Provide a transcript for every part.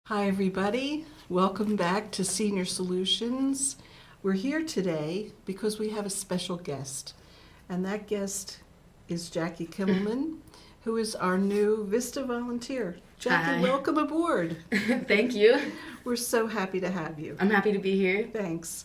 Hi, everybody. Welcome back to Senior Solutions. We're here today because we have a special guest, and that guest is Jackie Kimmelman, who is our new Vista Volunteer. Jackie, Hi. welcome aboard. Thank you. We're so happy to have you. I'm happy to be here. Thanks.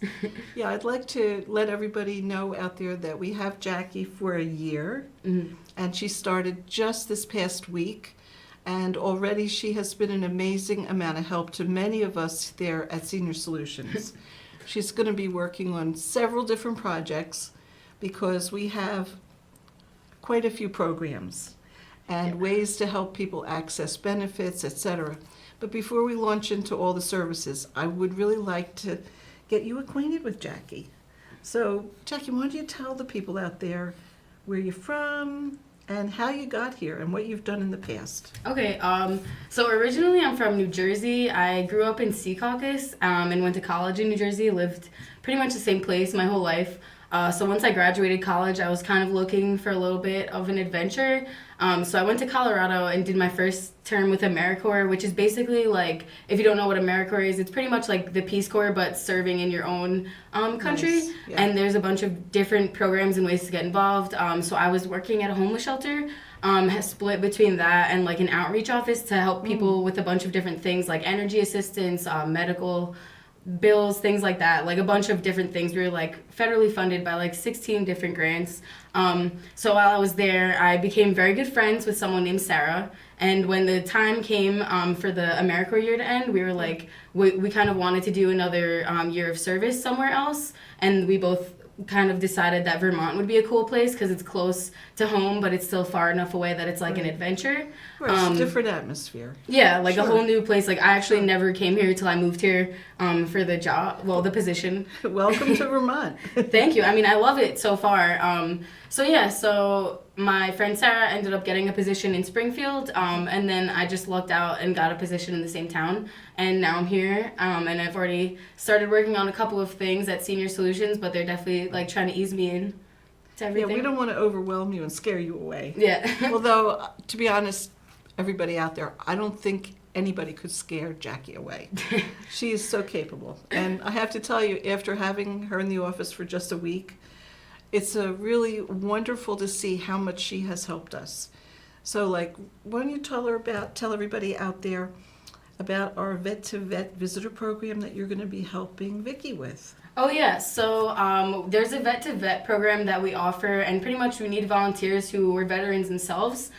Yeah, I'd like to let everybody know out there that we have Jackie for a year, and she started just this past week. And already she has been an amazing amount of help to many of us there at Senior Solutions. She's going to be working on several different projects because we have quite a few programs and ways to help people access benefits, etc. But before we launch into all the services, I would really like to get you acquainted with Jackie. So, Jackie, why don't you tell the people out there where you're from, and how you got here and what you've done in the past. Okay, so originally I'm from New Jersey. I grew up in Secaucus and went to college in New Jersey, lived pretty much the same place my whole life. So once I graduated college, I was kind of looking for a little bit of an adventure. So I went to Colorado and did my first term with AmeriCorps, which is basically like, if you don't know what AmeriCorps is, it's pretty much like the Peace Corps, but serving in your own country. Nice. Yeah. And there's a bunch of different programs and ways to get involved. So I was working at a homeless shelter, split between that and like an outreach office to help people with a bunch of different things like energy assistance, medical bills, things like that, like a bunch of different things. We were like federally funded by like 16 different grants. So while I was there, I became very good friends with someone named Sarah. And when the time came for the AmeriCorps year to end, we were like, we kind of wanted to do another year of service somewhere else. And we both kind of decided that Vermont would be a cool place because it's close to home, but it's still far enough away that it's like an adventure. Right, it's a different atmosphere. Yeah, like Sure. a whole new place. Like I actually never came here till I moved here for the job, well, the position. Welcome to Vermont. Thank you. I mean, I love it so far. So my friend Sarah ended up getting a position in Springfield, and then I just lucked out and got a position in the same town, and now I'm here, and I've already started working on a couple of things at Senior Solutions, but they're definitely like trying to ease me in to Yeah, everything. we don't want to overwhelm you and scare you away. Yeah. Although, to be honest, everybody out there, I don't think anybody could scare Jackie away. She is so capable. And I have to tell you, after having her in the office for just a week, it's really wonderful to see how much she has helped us. So, like, why don't you tell everybody out there about our vet-to-vet visitor program that you're going to be helping Vicki with. Oh yeah, so there's a vet-to-vet program that we offer, and pretty much we need volunteers who are veterans themselves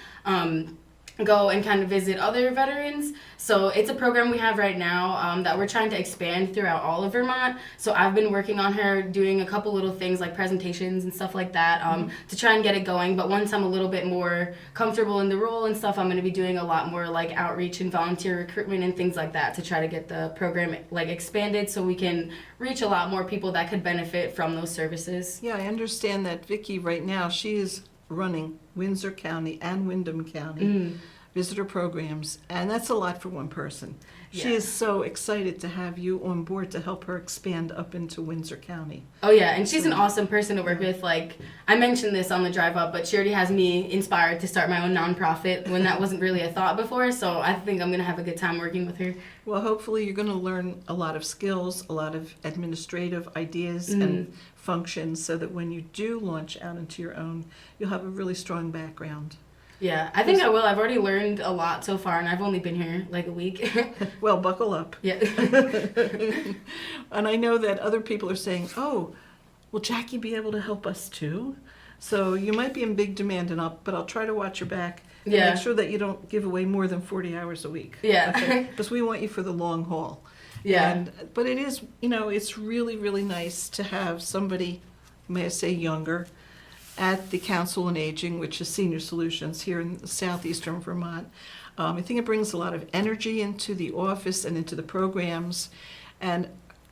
go and kind of visit other veterans. So it's a program we have right now that we're trying to expand throughout all of Vermont. So I've been working on her doing a couple little things like presentations and stuff like that to try and get it going. But once I'm a little bit more comfortable in the role and stuff, I'm going to be doing a lot more like outreach and volunteer recruitment and things like that to try to get the program like expanded so we can reach a lot more people that could benefit from those services. Yeah, I understand that Vicki right now, she is running Windsor County and Windham County visitor programs, and that's a lot for one person. She Yeah. is so excited to have you on board to help her expand up into Windsor County. Oh yeah, and she's an awesome person to work with. Like, I mentioned this on the drive up, but she already has me inspired to start my own nonprofit when that wasn't really a thought before, so I think I'm going to have a good time working with her. Well, hopefully you're going to learn a lot of skills, a lot of administrative ideas and functions so that when you do launch out into your own, you'll have a really strong background. Yeah, I think I will. I've already learned a lot so far, and I've only been here like a week. Well, buckle up. Yeah. And I know that other people are saying, oh, will Jackie be able to help us too? So you might be in big demand, but I'll try to watch your back and Yeah. make sure that you don't give away more than 40 hours a week. Yeah. Okay? Because we want you for the long haul. Yeah. But it is, it's really, really nice to have somebody, may I say younger, at the Council on Aging, which is Senior Solutions here in southeastern Vermont. I think it brings a lot of energy into the office and into the programs. And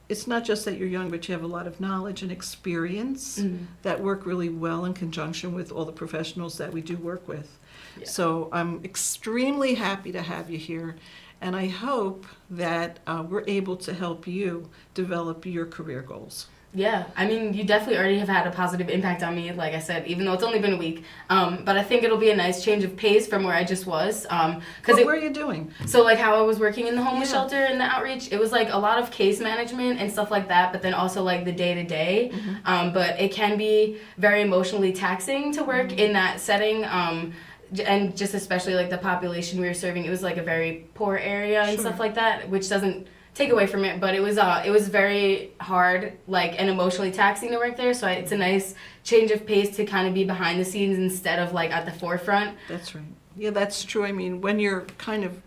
it's not just that you're young, but you have a lot of knowledge and experience that work really well in conjunction with all the professionals that we do work with. Yeah. So I'm extremely happy to have you here. And I hope that we're able to help you develop your career goals. Yeah, I mean, you definitely already have had a positive impact on me, like I said, even though it's only been a week. But I think it'll be a nice change of pace from where I just was. What were you doing? So, like, how I was working in the homeless Yeah. shelter and the outreach, it was, like, a lot of case management and stuff like that, but then also, like, the day-to-day. But it can be very emotionally taxing to work in that setting. And just especially, like, the population we were serving, it was, like, a very poor area and Sure. stuff like that, which doesn't take away from it, but it was very hard, like, and emotionally taxing to work there. So it's a nice change of pace to kind of be behind the scenes instead of like at the forefront. That's right. Yeah, that's true. I mean, when you're kind of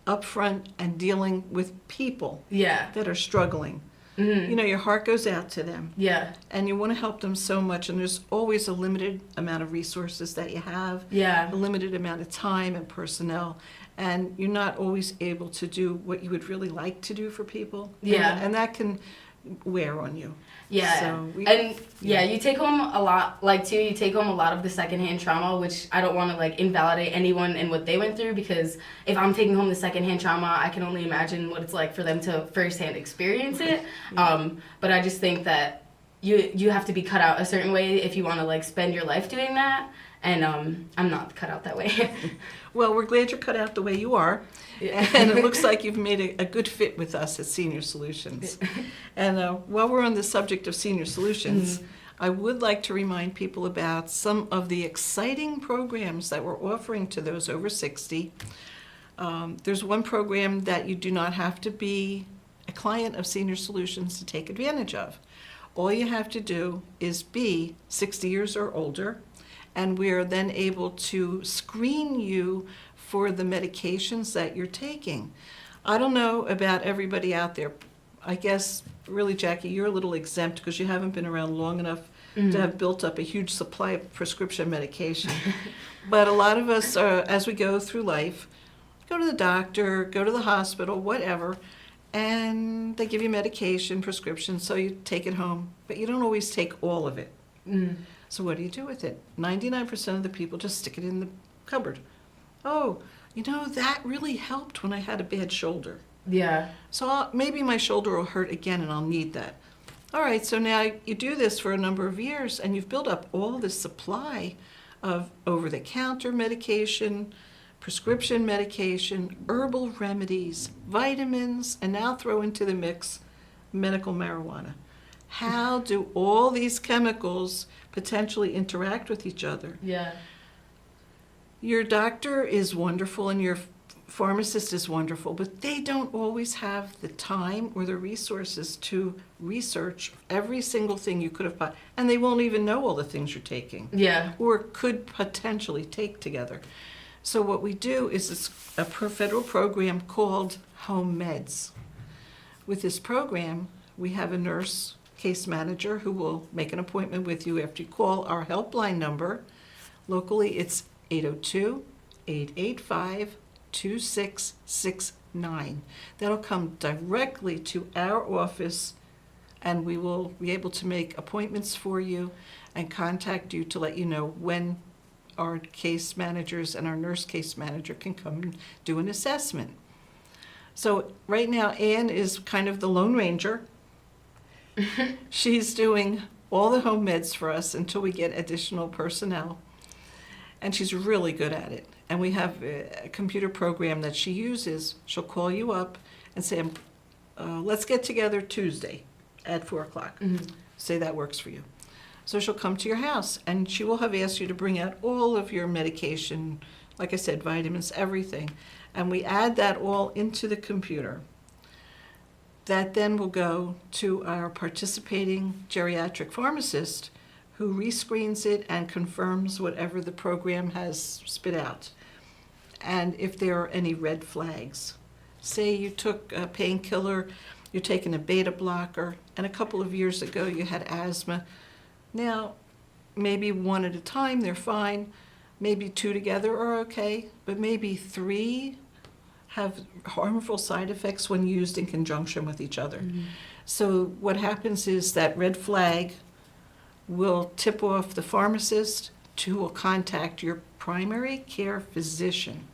up front and dealing with people Yeah. that are struggling, you know, your heart goes out to them. Yeah. And you want to help them so much, and there's always a limited amount of resources that you have, Yeah. a limited amount of time and personnel, and you're not always able to do what you would really like to do for people. Yeah. And that can wear on you. Yeah. So you take home a lot, like, too, you take home a lot of the secondhand trauma, which I don't want to, like, invalidate anyone and what they went through, because if I'm taking home the secondhand trauma, I can only imagine what it's like for them to firsthand experience it. But I just think that you have to be cut out a certain way if you want to, like, spend your life doing that. And I'm not cut out that way. Well, we're glad you're cut out the way you are. Yeah. And it looks like you've made a good fit with us at Senior Solutions. And while we're on the subject of Senior Solutions, I would like to remind people about some of the exciting programs that we're offering to those over 60. There's one program that you do not have to be a client of Senior Solutions to take advantage of. All you have to do is be 60 years or older, and we are then able to screen you for the medications that you're taking. I don't know about everybody out there. I guess, really, Jackie, you're a little exempt because you haven't been around long enough to have built up a huge supply of prescription medication. But a lot of us, as we go through life, go to the doctor, go to the hospital, whatever, and they give you medication, prescription, so you take it home. But you don't always take all of it. So what do you do with it? 99% of the people just stick it in the cupboard. Oh, you know, that really helped when I had a bad shoulder. Yeah. So maybe my shoulder will hurt again and I'll need that. All right, so now you do this for a number of years and you've built up all this supply of over-the-counter medication, prescription medication, herbal remedies, vitamins, and now throw into the mix medical marijuana. How do all these chemicals potentially interact with each other? Yeah. Your doctor is wonderful and your pharmacist is wonderful, but they don't always have the time or the resources to research every single thing you could have bought, and they won't even know all the things you're taking. Yeah. Or could potentially take together. So what we do is a federal program called Home Meds. With this program, we have a nurse case manager who will make an appointment with you after you call our helpline number. Locally, it's 802-885-2669. That'll come directly to our office, and we will be able to make appointments for you and contact you to let you know when our case managers and our nurse case manager can come and do an assessment. So right now, Anne is kind of the Lone Ranger. She's doing all the home meds for us until we get additional personnel. And she's really good at it. And we have a computer program that she uses. She'll call you up and say, let's get together Tuesday at 4 o'clock. Say that works for you. So she'll come to your house and she will have asked you to bring out all of your medication, like I said, vitamins, everything. And we add that all into the computer. That then will go to our participating geriatric pharmacist who rescreens it and confirms whatever the program has spit out. And if there are any red flags, say you took a painkiller, you're taking a beta blocker, and a couple of years ago you had asthma. Now, maybe one at a time, they're fine. Maybe 2 together are okay, but maybe 3 have harmful side effects when used in conjunction with each other. So what happens is that red flag will tip off the pharmacist, who will contact your primary care physician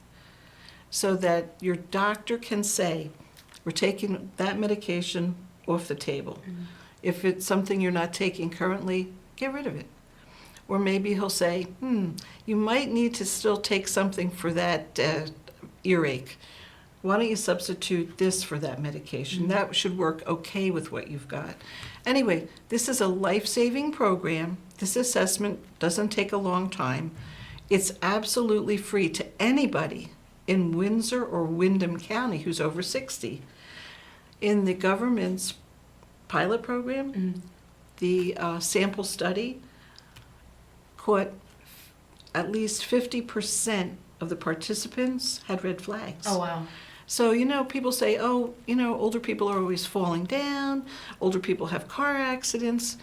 so that your doctor can say, we're taking that medication off the table. If it's something you're not taking currently, get rid of it. Or maybe he'll say, you might need to still take something for that earache. Why don't you substitute this for that medication? That should work okay with what you've got. Anyway, this is a life-saving program. This assessment doesn't take a long time. It's absolutely free to anybody in Windsor or Windham County who's over 60. In the government's pilot program, the sample study caught at least 50% of the participants had red flags. Oh, wow. So, people say, older people are always falling down, older people have car accidents.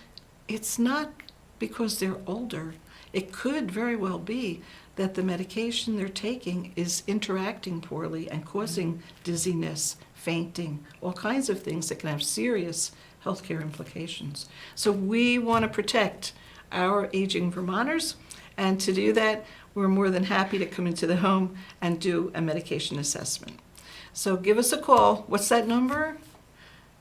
It's not because they're older. It could very well be that the medication they're taking is interacting poorly and causing dizziness, fainting, all kinds of things that can have serious healthcare implications. So we want to protect our aging Vermonters, and to do that, we're more than happy to come into the home and do a medication assessment. So give us a call. What's that number?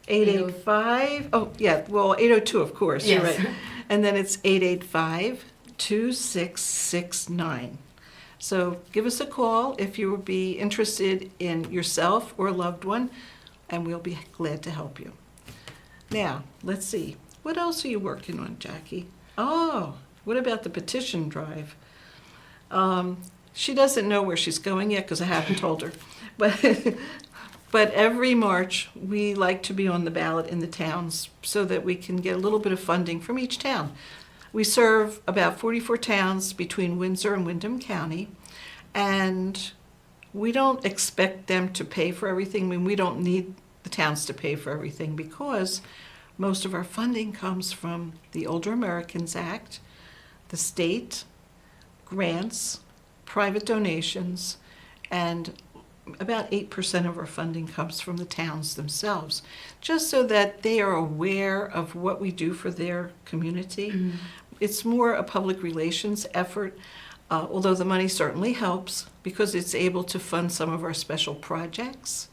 885? Oh, yeah, well, 802, of course. Yes. You're right. And then it's 885-2669. So give us a call if you would be interested in yourself or a loved one, and we'll be glad to help you. Now, let's see. What else are you working on, Jackie? Oh, what about the petition drive? She doesn't know where she's going yet because I haven't told her. But every March, we like to be on the ballot in the towns so that we can get a little bit of funding from each town. We serve about 44 towns between Windsor and Windham County, and we don't expect them to pay for everything. I mean, we don't need the towns to pay for everything because most of our funding comes from the Older Americans Act, the state, grants, private donations, and about 8% of our funding comes from the towns themselves, just so that they are aware of what we do for their community. It's more a public relations effort, although the money certainly helps because it's able to fund some of our special projects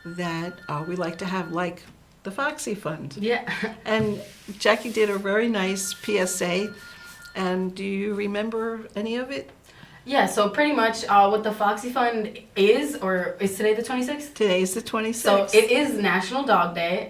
that we like to have, like the Foxy Fund. Yeah. And Jackie did a very nice PSA, and do you remember any of it? Yeah, so pretty much what the Foxy Fund is today the 26th? Today's the 26th. So it is National Dog Day.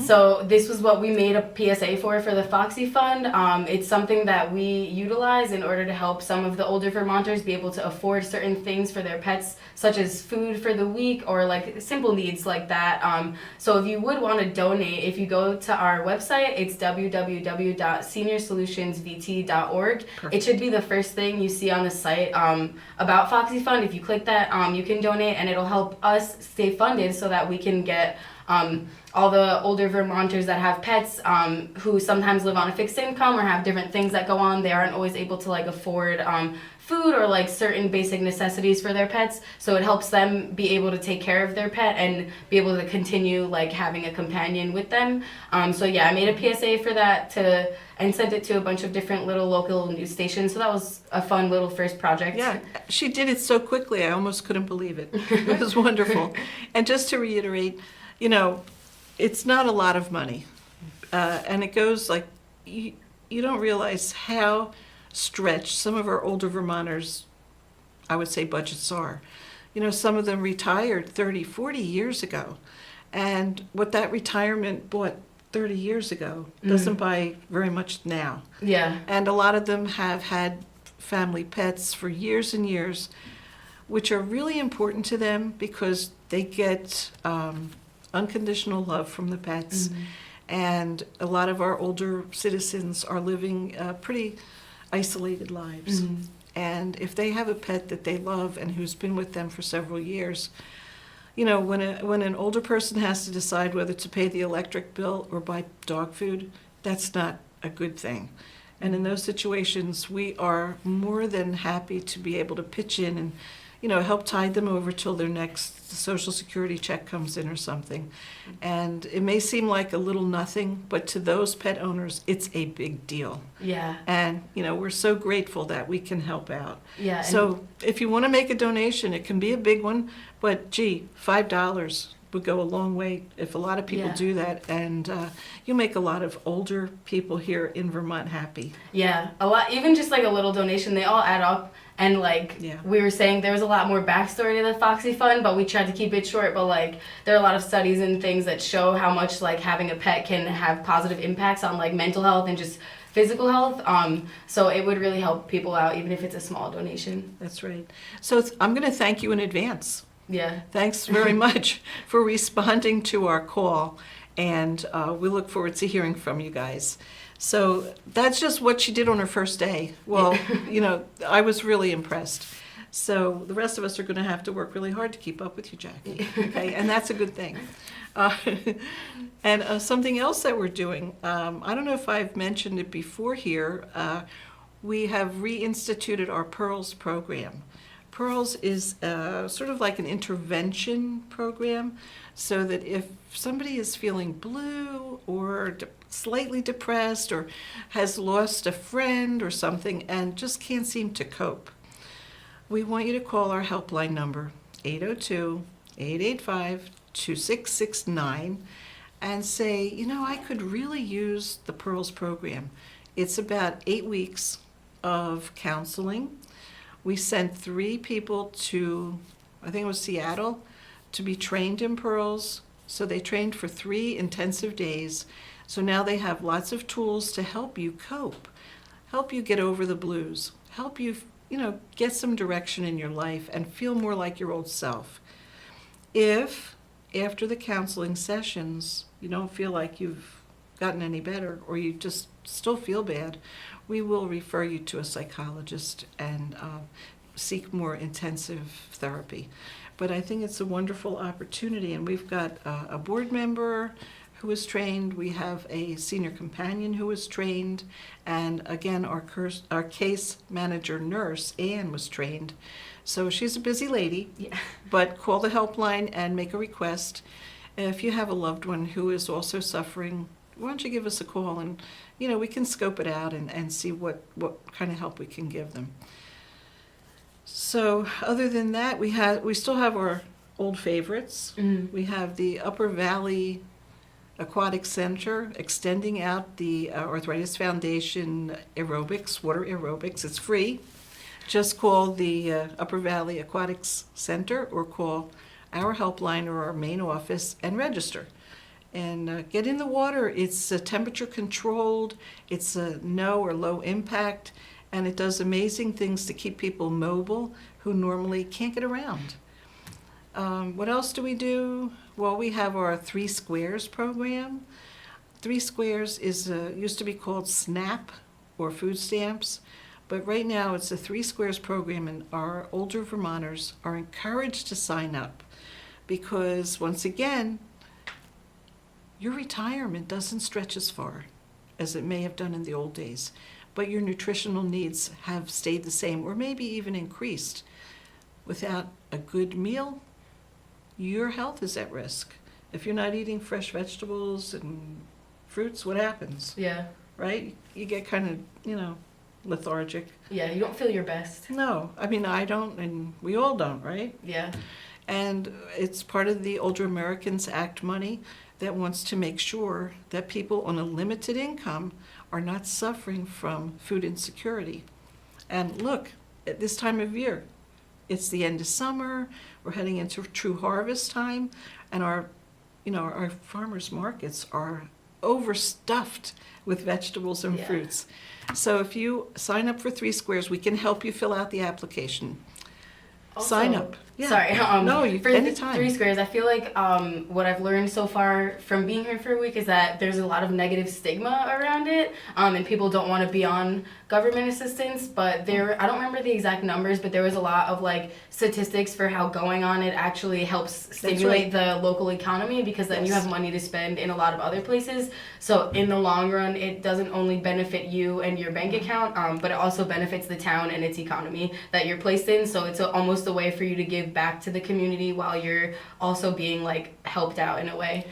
So this was what we made a PSA for the Foxy Fund. It's something that we utilize in order to help some of the older Vermonters be able to afford certain things for their pets, such as food for the week or like simple needs like that. So if you would want to donate, if you go to our website, it's www.seniorsolutionsvt.org. Perfect. It should be the first thing you see on the site about Foxy Fund. If you click that, you can donate and it'll help us stay funded so that we can get all the older Vermonters that have pets who sometimes live on a fixed income or have different things that go on. They aren't always able to afford food or certain basic necessities for their pets, so it helps them be able to take care of their pet and be able to continue having a companion with them. So yeah, I made a PSA for that and sent it to a bunch of different little local news stations. So that was a fun little first project. Yeah, she did it so quickly, I almost couldn't believe it. It was wonderful. And just to reiterate, it's not a lot of money. And it goes you don't realize how stretched some of our older Vermonters, I would say, budgets are. Some of them retired 30, 40 years ago. And what that retirement bought 30 years ago doesn't buy very much now. Yeah. And a lot of them have had family pets for years and years, which are really important to them because they get unconditional love from the pets. And a lot of our older citizens are living pretty isolated lives. And if they have a pet that they love and who's been with them for several years, when an older person has to decide whether to pay the electric bill or buy dog food, that's not a good thing. And in those situations, we are more than happy to be able to pitch in and help tide them over till their next Social Security check comes in or something. And it may seem like a little nothing, but to those pet owners, it's a big deal. Yeah. And, we're so grateful that we can help out. Yeah. So if you want to make a donation, it can be a big one, but gee, $5 would go a long way if a lot of people Yeah. do that, and you make a lot of older people here in Vermont happy. Yeah, a lot. Even just like a little donation, they all add up. And like Yeah. we were saying, there was a lot more backstory to the Foxy Fund, but we tried to keep it short. But like there are a lot of studies and things that show how much like having a pet can have positive impacts on like mental health and just physical health. So it would really help people out, even if it's a small donation. That's right. So I'm going to thank you in advance. Yeah. Thanks very much for responding to our call, and we look forward to hearing from you guys. So that's just what she did on her first day. Well, you know, I was really impressed. So the rest of us are going to have to work really hard to keep up with you, Jackie. Okay, and that's a good thing. And something else that we're doing, I don't know if I've mentioned it before here, we have reinstituted our Pearls program. Pearls is sort of like an intervention program, so that if somebody is feeling blue or slightly depressed or has lost a friend or something and just can't seem to cope, we want you to call our helpline number, 802-885-2669, and say, you know, I could really use the Pearls program. It's about 8 weeks of counseling. We sent 3 people to, I think it was Seattle, to be trained in Pearls. So they trained for 3 intensive days. So now they have lots of tools to help you cope, help you get over the blues, help you, you know, get some direction in your life and feel more like your old self. If after the counseling sessions you don't feel like you've gotten any better or you just still feel bad, we will refer you to a psychologist and seek more intensive therapy. But I think it's a wonderful opportunity, and we've got a board member who was trained, we have a senior companion who was trained, and again, our case manager nurse, Anne, was trained. So she's a busy lady, Yeah. but call the helpline and make a request. If you have a loved one who is also suffering, why don't you give us a call, and you know, we can scope it out and see what kind of help we can give them. So other than that, we still have our old favorites. Mm-hmm. We have the Upper Valley Aquatic Center extending out the Arthritis Foundation aerobics, water aerobics. It's free. Just call the Upper Valley Aquatics Center or call our helpline or our main office and register. And get in the water. It's temperature controlled, it's no or low impact, and it does amazing things to keep people mobile who normally can't get around. What else do we do? Well, we have our 3 Squares program. 3 Squares is used to be called SNAP or food stamps, but right now it's a 3 Squares program, and our older Vermonters are encouraged to sign up because, once again, your retirement doesn't stretch as far as it may have done in the old days, but your nutritional needs have stayed the same or maybe even increased. Without a good meal, your health is at risk. If you're not eating fresh vegetables and fruits, what happens? Yeah. Right? You get kind of, you know, lethargic. Yeah, you don't feel your best. No, I mean, I don't, and we all don't, right? Yeah. And it's part of the Older Americans Act money that wants to make sure that people on a limited income are not suffering from food insecurity. And look, at this time of year, it's the end of summer, we're heading into true harvest time, and our farmers markets are overstuffed with vegetables and fruits. So if you sign up for 3 Squares, we can help you fill out the application. Also, Sign up. Yeah. Sorry. No, you for anytime. 3 Squares, I feel like what I've learned so far from being here for a week is that there's a lot of negative stigma around it, and people don't want to be on government assistance. But I don't remember the exact numbers, but there was a lot of like statistics for how going on it actually helps stimulate the local economy, because then you have money to spend in a lot of other places. So in the long run, it doesn't only benefit you and your bank account, but it also benefits the town and its economy that you're placed in. So it's almost a way for you to give back to the community while you're also being like helped out in a way.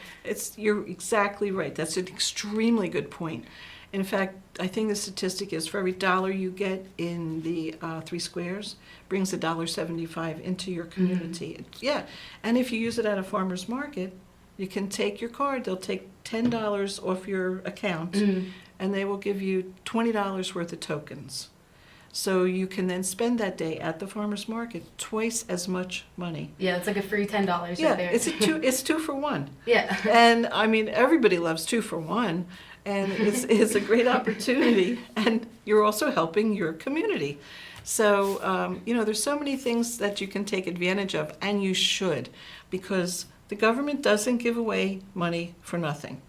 You're exactly right. That's an extremely good point. In fact, I think the statistic is for every dollar you get in the 3 squares, brings $1.75 into your community. Yeah, and if you use it at a farmer's market, you can take your card. They'll take $10 off your account, and they will give you $20 worth of tokens. So you can then spend that day at the farmer's market twice as much money. Yeah, it's like a free $10 Yeah, right there. it's two for one. Yeah. And I mean, everybody loves 2 for 1, and it's a great opportunity, and you're also helping your community. So, there's so many things that you can take advantage of, and you should, because the government doesn't give away money for nothing.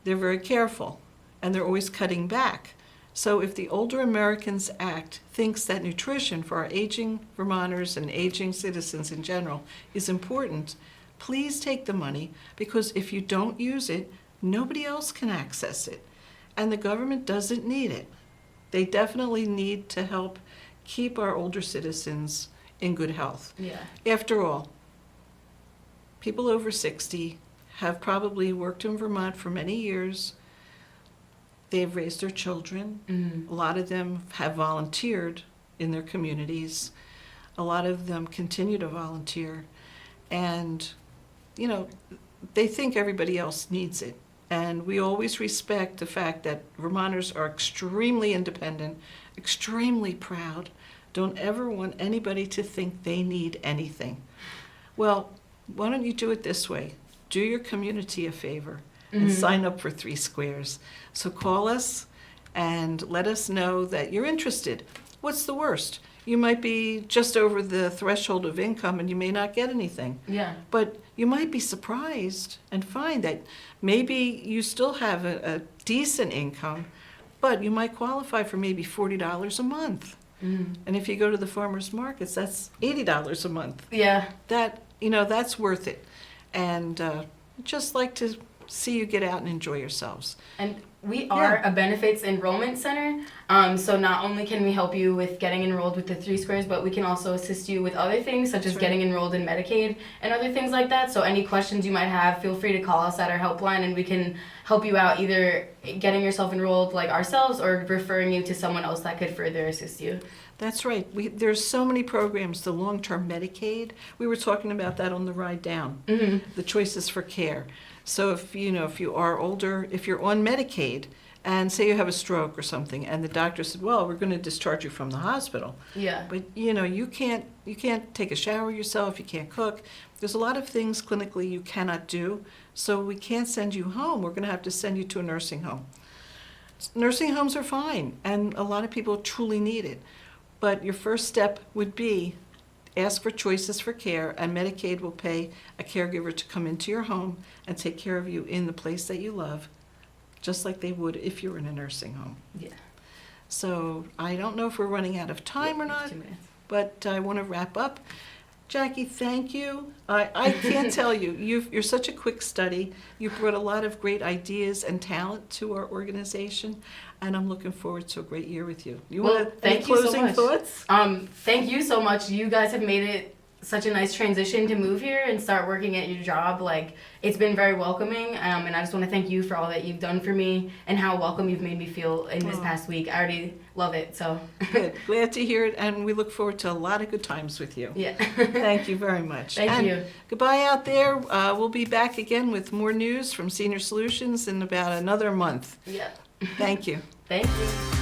They're very careful, and they're always cutting back. So if the Older Americans Act thinks that nutrition for our aging Vermonters and aging citizens in general is important, please take the money, because if you don't use it, nobody else can access it. And the government doesn't need it. They definitely need to help keep our older citizens in good health. Yeah. After all, people over 60 have probably worked in Vermont for many years. They've raised their children. A lot of them have volunteered in their communities. A lot of them continue to volunteer. And, they think everybody else needs it. And we always respect the fact that Vermonters are extremely independent, extremely proud, don't ever want anybody to think they need anything. Well, why don't you do it this way? Do your community a favor and sign up for 3 squares. So call us and let us know that you're interested. What's the worst? You might be just over the threshold of income and you may not get anything. Yeah. But you might be surprised and find that maybe you still have a decent income, but you might qualify for maybe $40 a month. And if you go to the farmers markets, that's $80 a month. Yeah. That's worth it. And just like to see you get out and enjoy yourselves. And we are a benefits enrollment center. So not only can we help you with getting enrolled with the 3 squares, but we can also assist you with other things, such as getting enrolled in Medicaid and other things like that. So any questions you might have, feel free to call us at our helpline, and we can help you out either getting yourself enrolled like ourselves or referring you to someone else that could further assist you. That's right. There's so many programs, the long-term Medicaid. We were talking about that on the ride down, the choices for care. So if you are older, if you're on Medicaid, and say you have a stroke or something, and the doctor said, well, we're going to discharge you from the hospital. Yeah. But you can't take a shower yourself, you can't cook. There's a lot of things clinically you cannot do, so we can't send you home. We're going to have to send you to a nursing home. Nursing homes are fine, and a lot of people truly need it. But your first step would be ask for choices for care, and Medicaid will pay a caregiver to come into your home and take care of you in the place that you love, just like they would if you were in a nursing home. Yeah. So I don't know if we're running out of time or not, 2 minutes. but I want to wrap up. Jackie, thank you. I can't tell you, you're such a quick study. You brought a lot of great ideas and talent to our organization, and I'm looking forward to a great year with you. Any closing thoughts? Thank you so much. You guys have made it such a nice transition to move here and start working at your job. Like, it's been very welcoming, and I just want to thank you for all that you've done for me and how welcome you've made me feel in this past week. I already love it, so. Good. Glad to hear it, and we look forward to a lot of good times with you. Yeah. Thank you very much. Thank you. Goodbye out there. We'll be back again with more news from Senior Solutions in about another month. Yeah. Thank you. Thank you.